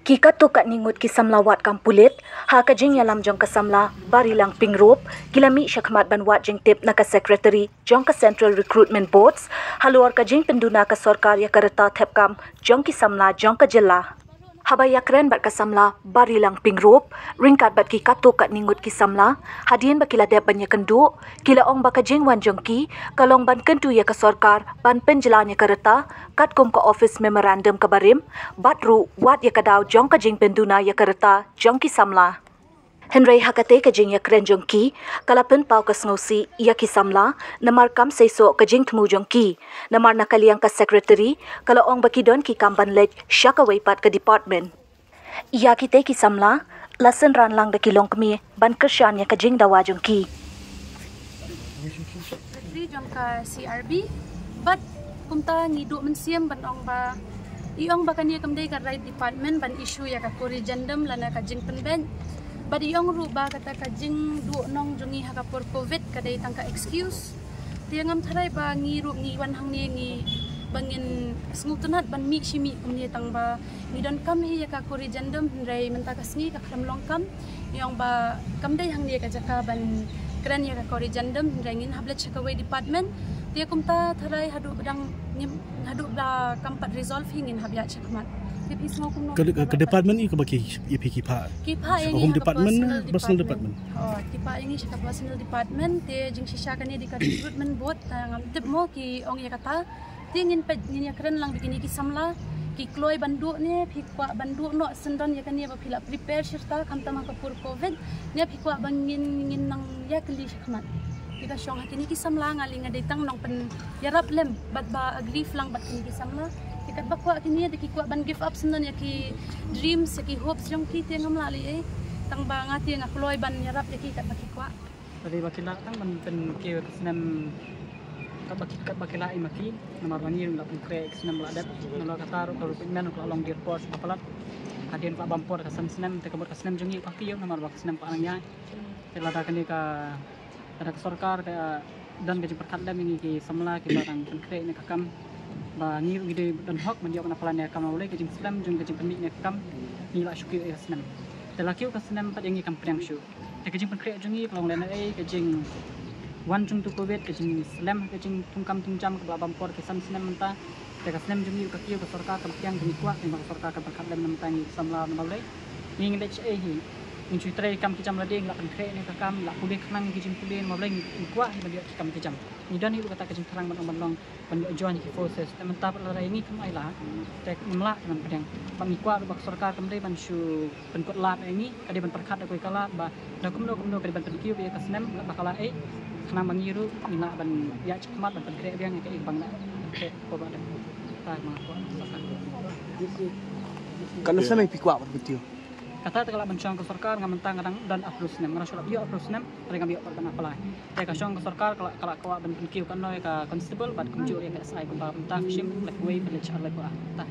Kikat tu kat ningut kisam lawat kampulit, ha kajing yalam jong kasamla bari lang pingrop, kilami syakmat banwat jeng tip na ka secretary jong ka Central Recruitment Boards, haluar kajing penduna ka sorkar ya kereta tepkam jong kisamla jong ka jela. Habaya keren bat kasamla bari lang pingrop, ringkat bat kikat tu kat ningut kisamla, hadian bakila dep banya kenduk, kila ong bakajing wan jongki, kalong ban kentu ya ka sorkar, ban penjelanya kereta, kat kum ka office memorandum ka barim, bat ru wat ya kadau jong kajing penduna ya kereta jong kisamla. Henry hakate kajing ya keren jongki, kalapen pau ka sngosi ya kisamla, namar kam seiso kajing temu jongki, namar nakaliang ka secretary, kalau ong bakidon ki kamban lej syaka weipat ka department. Ya kite kisamla, lasen ran lang da kilong kami, ban kersyan ya kajing dawa jongki. Secretary jong ka CRB, but kumta ngiduk mensiam ban ong ba, iong ba kaniya kamday ka right department ban issue ya ka corrigendum lana kajing penben. Badi yung ruba kata kajing duo nong jungi hakapur COVID kadai tangka excuse. Dia ngam tarai ba ngirup ngiwan hang ni ngi bangin sengutunat ban mi shimi kumni tang ba ngidon kam hi ka corrigendum rai mentakas ngi ka kram longkam yang ba kamdai hang ni ka jaka ban kran ya ka corrigendum rai ngin hablet chakaway department. Dia kumta tarai hadu bedang hadu ba kampat resolve hingin habya chakmat. Ke department ni ke bagi kipa yang personal department. Oh, kipa yang ini syaka personal department te jing sisya kan di recruitment board ngam tip mo ki ong ya kata ti ngin pe ngin ya keren lang begini ki samla ki kloi bandu ni phikwa bandu no sendon ya kan ya bapila prepare serta kam tama ka pur covid ne phikwa bangin ngin nang ya kali syakmat kita syong hakini ki samla ngaling ngaditang nong pen yarap lem bat ba agree lang bat kini ki samla ikat bakwa kini ada kikwa ban give up senan ya ki dreams ya ki hopes yang kita ngam lali tang ba ngati nga kloy ban yarap ya ki kat bakikwa tadi bakila tang ban pen ki senam kat bakila imaki namar banir la pen krek senam ladat nalo katar kalau pingnan ko long di report apalat hadian pak bampor ka senam te kabur ka senam jungi paki yo namar bak senam pak angnya telada kani ka ada sorkar ka dan gaji perkat dam ini ki samla ki batang pen krek ni kakam ba ngir gide dan hok menjawab na plan ya kam oleh kejing slam jung kejing penik ne kam ni la syuki ya senam telakiu ka senam pat yangi kam priang syu te kejing penkrek jungi pelong lena kejing wan jung tu covid kejing slam kejing tungkam tungjam ke babam por ke senam menta te ka senam jungi ka kiu ka sorka kam priang jungi kuat ni ba sorka ka berkat dam menta ni samla na oleh ni ngin dech hi Incu tray kam kicam lading la penkrek ni kakam la pulih kenang kejing pulih mableng kuat ni dia kam kicam ni dan hidup kata kejing terang ban ban joan ki forces mentap la ini kam ai la tek memla dengan pedang ban kuat bak sarkar kam dei ban shu penkot lat ini kade ban perkat aku kala ba dakum kade ban perkiu ya kasnem bakala kenang bangiru ina ban ya cekmat ban penkrek biang ke bang na ke ko ba ta ma ko Kalau saya pikwa betul. Kata kalau mencang ke sorkar ngamentang kadang dan approve nem ngarasula bio approve nem mereka bio pertang apa lah ya ka syong ke sorkar kalau kau ben kiu kan noi ka constable bad kunju ya ka sai ko ba mentang shim like way village ala ko ta